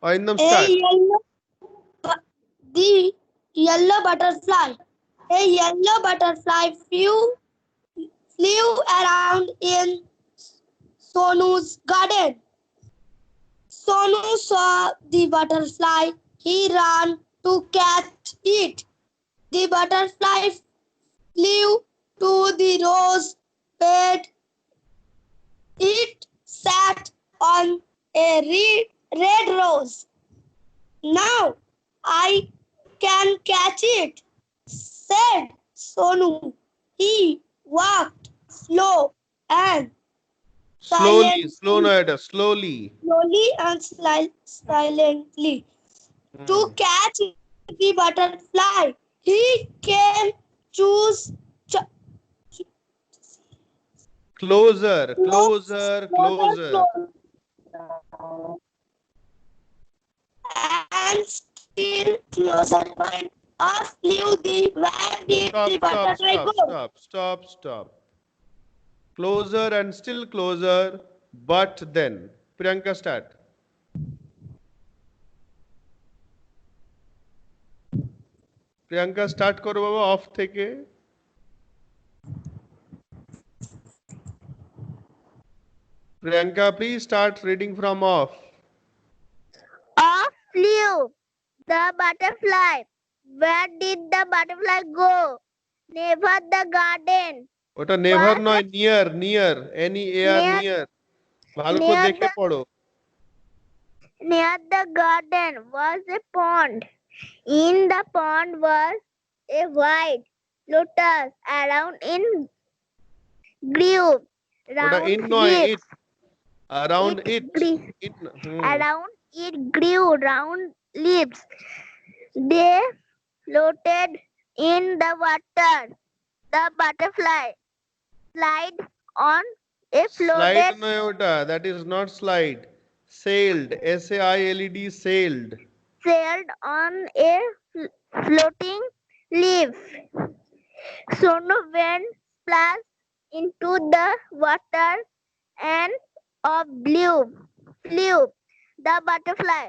Arindam, A start. yellow, the yellow butterfly. A yellow butterfly flew around in Sonu's garden. Sonu saw the butterfly. He ran to catch it. The butterfly flew to the rose bed. It sat on a red rose. Now I can catch it, said Sonu. He walked Slowly, slow silently, noida, slowly. slowly and silently to catch the butterfly. He came choose Closer, close, closer, closer, closer. closer, and still closer. When off flew the where did the Stop, stop, butterfly stop, go? stop, stop, stop. Closer and still closer, but then. Priyanka, start. Priyanka start করো বাবা of থেকে। Priyanka, please start reading from off. Off flew the butterfly. Where did the butterfly go? Never the garden. ওটা never Was নয়, near, near, NEAR, near near. ভালো করে near দেখে পড়ো। near the garden was a pond. In the pond was a white lotus around in grew ওটা round in নয়, leaves. It, around It it, grew it, around it grew round leaves. They floated in the water. The butterfly slid on a slide floated নয় ওটা, that is not slide, sailed, SAILED, sailed. sailed on a floating leaf. Sonu went splash into the water and of flew the butterfly.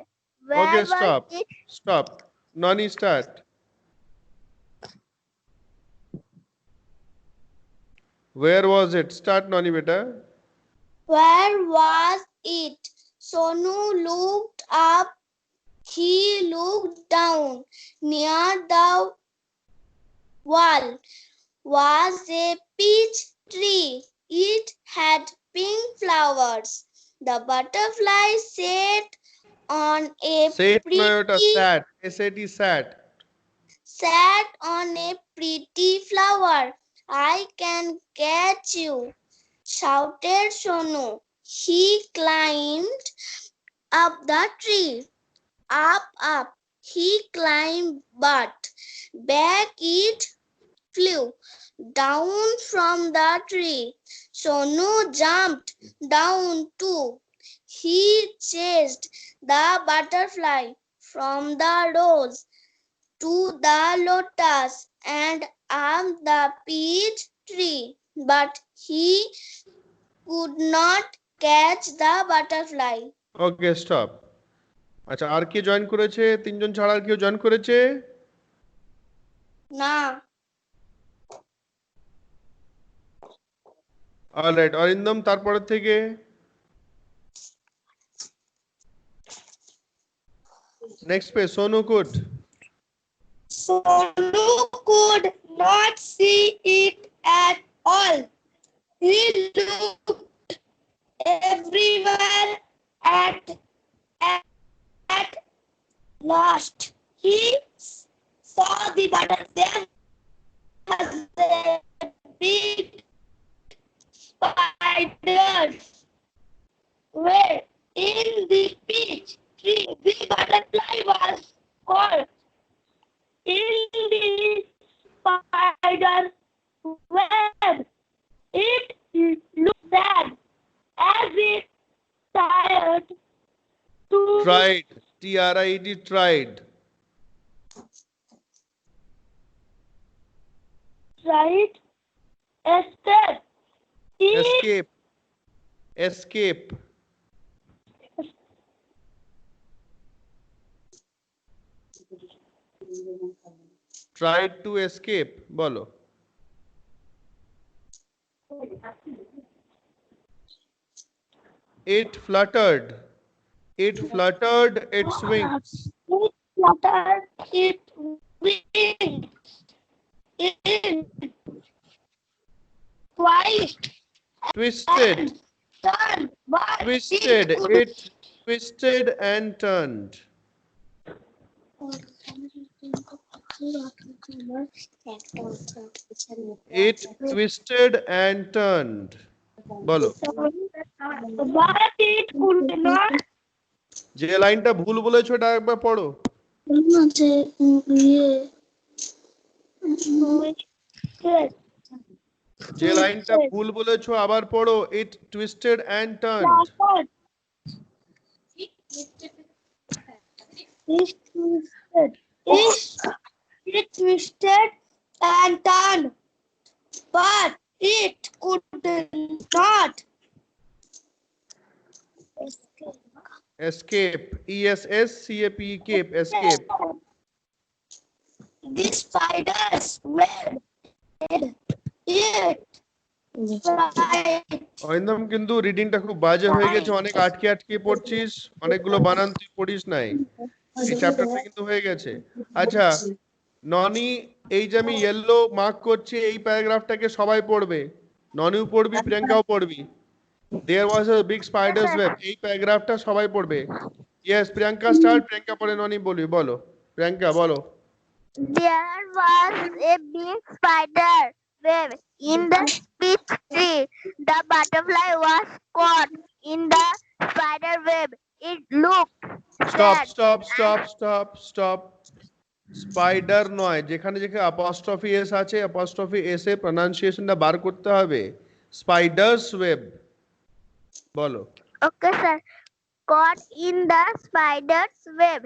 Where Okay, was stop, it? stop. Nani, start. Where was it? Start, Nani beta. Where was it? Sonu looked up. He looked down. Near the wall was a peach tree. It had pink flowers. The butterfly sat on a Sat নয় ওটা, pretty sat, SAT, sat. sat on a pretty flower. I can catch you, shouted Sonu. He climbed up the tree. Up, he climbed, but back it flew down from the tree. Sonu jumped down too. He chased the butterfly from the rose to the lotus and up the peach tree, but he could not catch the butterfly. Okay, stop. আচ্ছা, আর কে join করেছে? তিনজন ছাড়া আর কেউ join করেছে? না। Alright, Arindam তারপরের থেকে। Next page, Sonu could. Sonu could not see it at all. He looked everywhere at last. He saw the butterfly. There was a big spider where in the peach tree. The butterfly was caught in the spider web. It looked sad as it tried to Tried, TRIED, tried. right escape. Escape, escape. tried to escape বলো it fluttered its wings It fluttered its wings in twice twisted and turned, but twisted it could it twisted and turned it twisted and turned বলো but it could not যে লাইনটা ভুল বলেছো এটা একবার পড়ো যে লাইনটা ভুল বলেছো আবার পড়ো it twisted and turned It twisted and turned, but it could not escape escape escape The spider's web it Arindam কিন্তু রিডিংটা খুব বাজে হয়ে গেছে অনেক আটকে আটকে পড়ছিস অনেকগুলো বানান তুই পড়িস নাই এই চ্যাপ্টারটা কিন্তু হয়ে গেছে আচ্ছা ননি এই যে আমি ইয়েলো মার্ক করছি এই প্যারাগ্রাফটাকে সবাই পড়বে ননিও পড়বি প্রিয়াঙ্কাও পড়বি দেয়ার ওয়াজ আ বিগ স্পাইডারস ওয়েব এই প্যারাগ্রাফটা সবাই পড়বে ইয়েস প্রিয়াঙ্কা স্টার্ট প্রিয়াঙ্কা পড়ে ননি বলি বলো প্রিয়াঙ্কা বলো There was a big spider web in the peach tree. The butterfly was caught in the spider web. It looked stop spider নয় যেখানে যেখানে অ্যাপোস্ট্রফি এস আছে অ্যাপোস্ট্রফি এস এ প্রনাউন্সিয়েশনটা বার করতে হবে স্পাইডারস ওয়েব বলো okay, sir. Caught in the spider's web.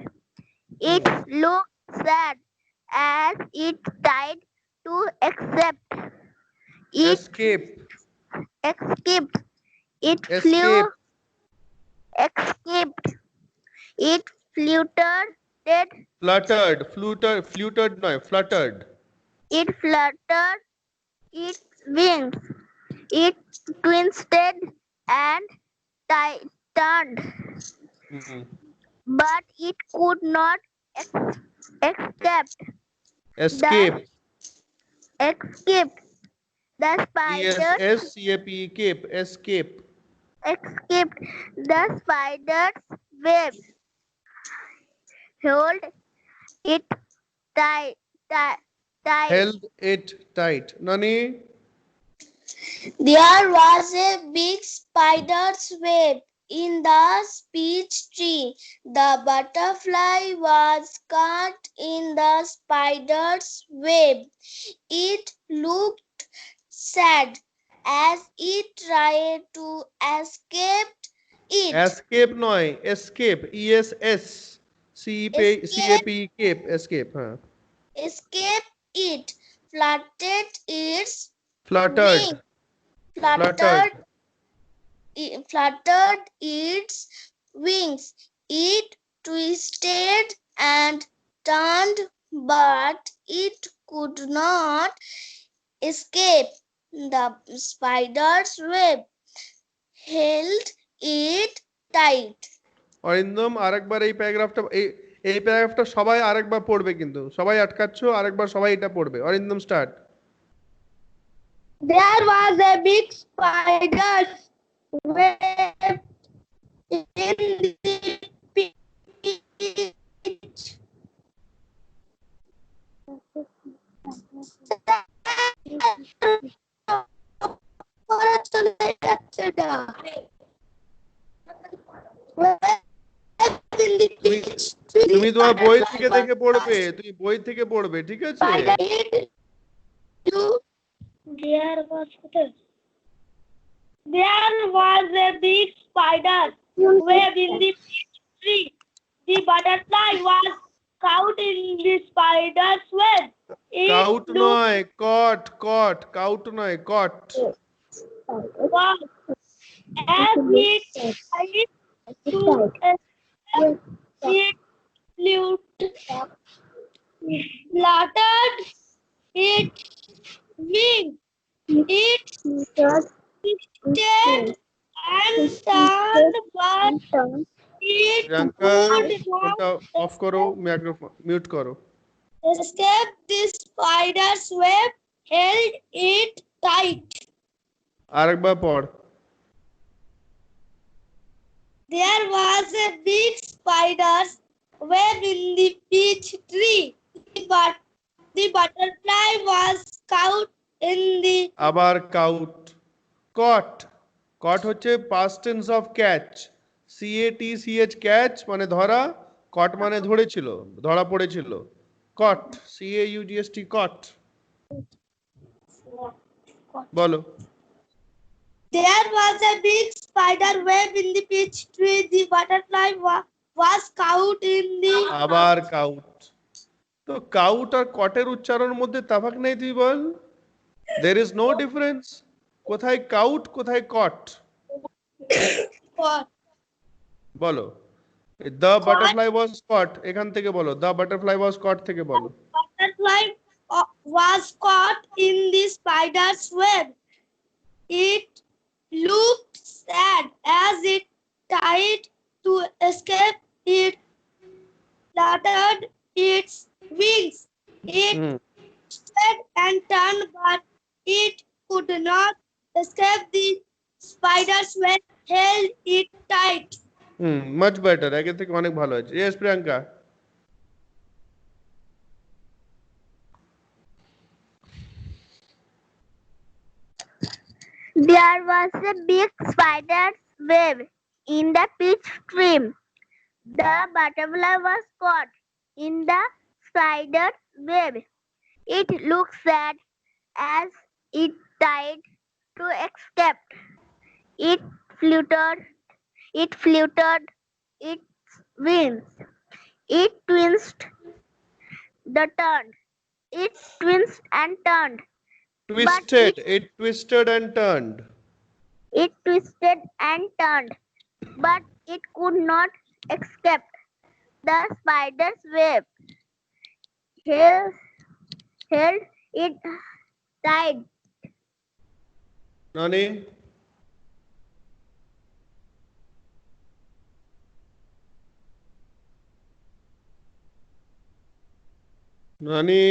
It looked sad as it tried to escape. escape Escaped. It Escape. escaped. It fluttered নয় fluttered It fluttered its wings. It twisted and turned, but it could not escape. escape Escape. The spider escape escaped. The spider's web. Hold it tight. held it tight nani There was a big spider's web in the peach tree. The butterfly was caught in the spider's web. It looked sad as it tried to escape it. escape নয় escape escape হ্যাঁ Escape it. Fluttered its fluttered wing. Fluttered its wings. It twisted and turned, but it could not escape. The spider's web held it tight. Arindam আরেকবার এই প্যারাগ্রাফটা সবাই আরেকবার পড়বে কিন্তু সবাই আটকাচ্ছ আরেকবার সবাই এটা পড়বে Arindam start There was a big spider's web in the peach. তুমি তোমার বই থেকে দেখে পড়বে তুমি বই থেকে পড়বে ঠিক আছে There was a big spider web in the peach tree. The butterfly was caught in the spider's web. It cout নয় কাউট নয় কট was as it tried to escape, it fluttered its wings. It twisted and turned, but it Priyanka could not ফোনটা of করো, microphone mute করো। escape. The spider's web held it tight. আরেকবার পড়। There was a big spider's web in the peach tree. The butterfly was caught in the আবার cout, কট। কট হচ্ছে past tense of catch, CATCH, catch মানে ধরা, কট মানে ধরেছিল, ধরা পড়েছিল। কট, CAUGST, কট। বলো। There was a big spider web in the peach tree. The butterfly was caught in the আবার কাউট। তো কাউট আর কটের উচ্চারণের মধ্যে তাফাক নেই, তুই বল। there is no difference। কোথায় কাউট, কোথায় কট? pot. বলো। দ্য বাটারফ্লাই ওয়াজ কট, এখান থেকে বলো। দ্য বাটারফ্লাই ওয়াজ কট থেকে বলো। Butterfly was caught in the spider's web. It looked sad as it tried to escape. It fluttered its wings. It twisted and turned, but it could not escape. The spider's web held it tight. Much better, আগের থেকে অনেক ভালো আছে। Yes Priyanka. There was a big spider's web in the peach tree. The butterfly was caught in the spider's web. It looked sad as it tried to escape. It fluttered its wings. It twisted and turned. Twisted, it twisted and turned. It twisted and turned, but it could not escape. The spider's web held it tight. নানি। নানি।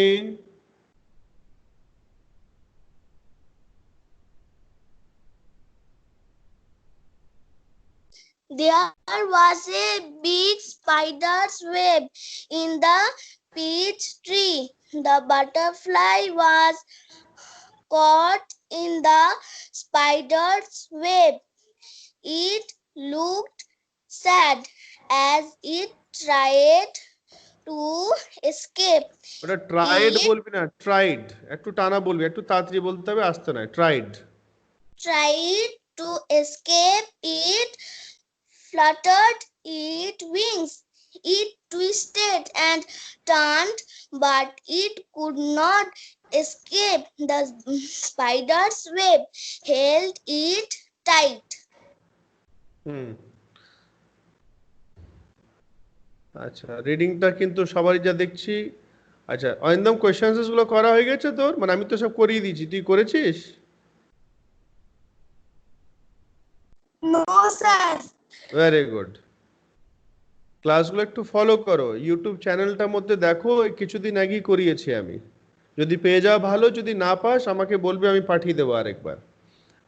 There was a big spider's web in the peach tree. The butterfly was caught in the spider's web. It looked sad as it tried to escape. ওটা tried It বলবি না, tried. একটু টানা বলবি, একটু তাড়াতাড়ি বলতে হবে, আসতে নয়। Tried. tried to escape. It fluttered its wings. It twisted and turned, but it could not escape. The spider's web held it tight. আচ্ছা, রিডিংটা কিন্তু সবারই যা দেখছি। আচ্ছা অরিন্দম, কোয়েশ্চেন্স গুলো করা হয়ে গেছে তোর? মানে আমি তো সব করিয়ে দিয়েছি, তুই করেছিস? No, sir. Very good. ক্লাসগুলো একটু ফলো করো, ইউটিউব চ্যানেলটার মধ্যে দেখো, কিছুদিন আগেই করিয়েছি আমি। যদি পেয়ে যাও ভালো, যদি না পাস আমাকে বলবে, আমি পাঠিয়ে দেবো আরেকবার।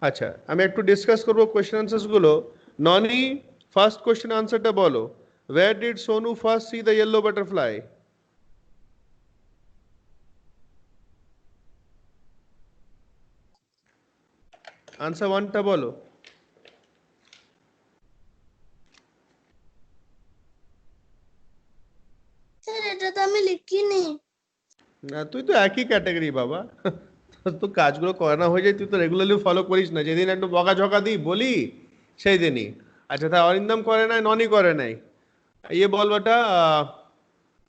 আচ্ছা আমি একটু ডিসকাস করবো কোয়েশ্চেন আনসার্স গুলো। ননি, ফার্স্ট কোয়েশ্চেন আনসারটা বলো। Where did Sonu first see the yellow butterfly? Answer 1টা বলো। স্যার এটা তো আমি লিখিনি। না তুই তো একই ক্যাটাগরি বাবা। তো কাজগুলো করানো হয়ে যায়, তুই তো রেগুলারলি ফলো করিস না। যেদিন একটু বকাঝকা দিই বলি সেই দিনই। আচ্ছা তা অরিন্দম করে নাই, ননি করে নাই। ইয়ে বল বেটা,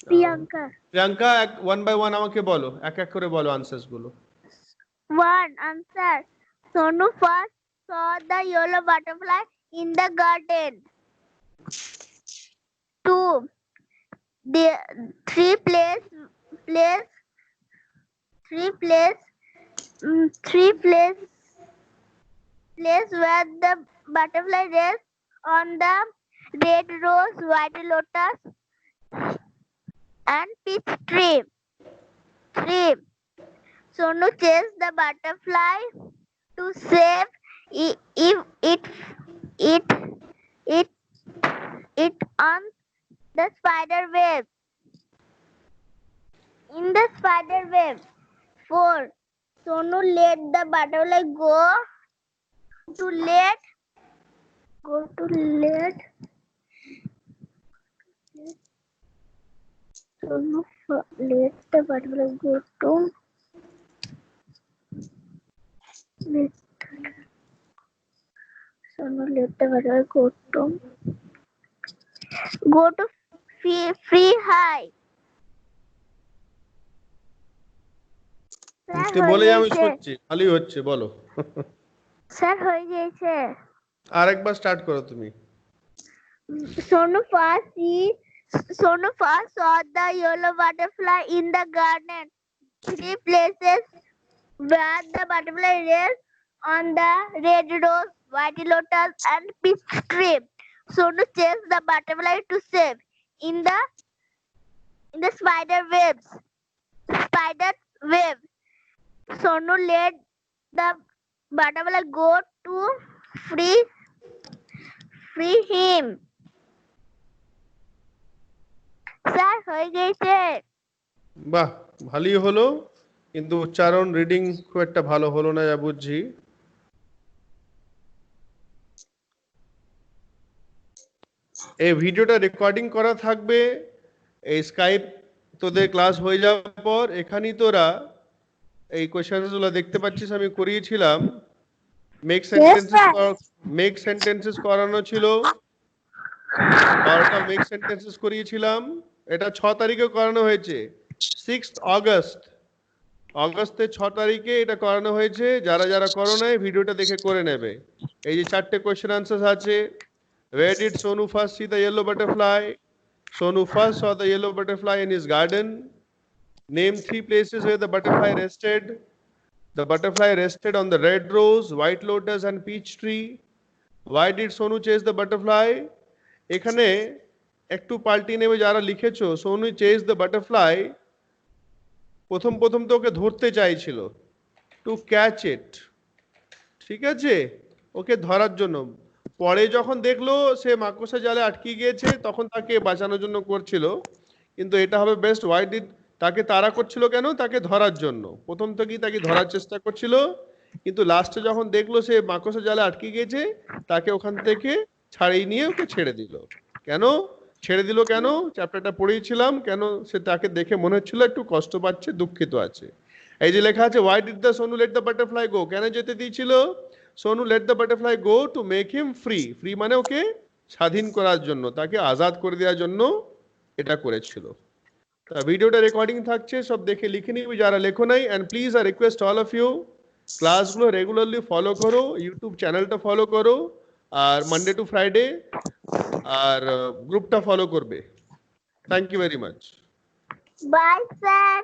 Priyanka. Priyanka, one by one আমাকে বলো, এক এক করে বলো আনসার্স গুলো। 1. Answer. Sonu first saw the yellow butterfly in the garden. 2. the three place where the butterfly rests on the red rose, white lotus, and peach tree. Sonu chased the butterfly to save it on the spider web. In the spider web. 4. Sonu let the butterfly go to let Sonu let the butterfly go to let Sonu let the butterfly go to free high. তুই বলে যা, আমি শুনছি, ভালোই হচ্ছে, বলো। Sir হয়ে গেছে। আরেকবার স্টার্ট করো তুমি। Sonu first saw the yellow butterfly in the garden. 3 places where the butterfly rests on the red rose, white lotus, and peach tree. Sonu chased the butterfly to save in the spider web. Sonu let the butterfly go to free him. Sir হয়ে গেছে। বাহ, ভালোই হলো, কিন্তু উচ্চারণ reading খুব একটা ভালো হলো না যা বুঝছি। এই ভিডিওটা রেকর্ডিং করা থাকবে, এই স্কাইপ তোদের ক্লাস হয়ে যাওয়ার পর এখানেই তোরা এই কোশ্চেনগুলো দেখতে পাচ্ছিস, আমি করিয়েছিলাম। মেক সেন্টেন্সেস করানো ছিল, 12টা মেক সেন্টেন্সেস করিয়েছিলাম। এটা 6 তারিখে করানো হয়েছে, 6 আগস্ট, অগস্টের 6 তারিখে এটা করানো হয়েছে। যারা যারা করো নাই ভিডিওটা দেখে করে নেবে। এই যে 4টে কোশ্চেন আনসার আছে। Where did Sonu first see the yellow butterfly? Sonu first saw the yellow butterfly in his garden. Name 3 places where the butterfly rested. The butterfly rested on the red rose, white lotus, and peach tree. Why did Sonu chase the butterfly? এখানে একটু পাল্টি নেবে যারা লিখেছো। Sonu chased the butterfly, প্রথম তো ওকে ধরতে চাইছিল, টু ক্যাচ ইট, ঠিক আছে, ওকে ধরার জন্য। পরে যখন দেখলো সে মাকড়সা জালে আটকে গিয়েছে, তখন তাকে বাঁচানোর জন্য করছিল। কিন্তু এটা হবে বেস্ট, হোয়াই ডিড, তাকে তাড়া করছিল কেন? তাকে ধরার জন্য। প্রথম থেকেই তাকে ধরার চেষ্টা করছিল, কিন্তু লাস্টে যখন দেখলো সে মাকড়সা জালে আটকে গিয়েছে, তাকে ওখান থেকে ছাড়িয়ে নিয়ে ওকে ছেড়ে দিল। কেন ছেড়ে দিল? কেন? চ্যাপ্টারটা পড়িয়েছিলাম। কেন সে তাকে দেখে মনে হচ্ছিল একটু কষ্ট পাচ্ছে, দুঃখিত আছে। এই যে লেখা আছে, why did the Sonu let the butterfly go, কেন যেতে দিয়েছিল? Sonu let the butterfly go to make him free. Free মানে ওকে স্বাধীন করার জন্য, তাকে আজাদ করে দেওয়ার জন্য এটা করেছিল। তা ভিডিওটা রেকর্ডিং থাকছে, সব দেখে লিখে নিবি যারা লেখো নাই। And please I request all of you, ক্লাসগুলো রেগুলারলি ফলো করো, ইউটিউব চ্যানেলটা ফলো করো, আর মানডে টু ফ্রাইডে আর গ্রুপটা ফলো করবে। Thank you very much. Bye sir.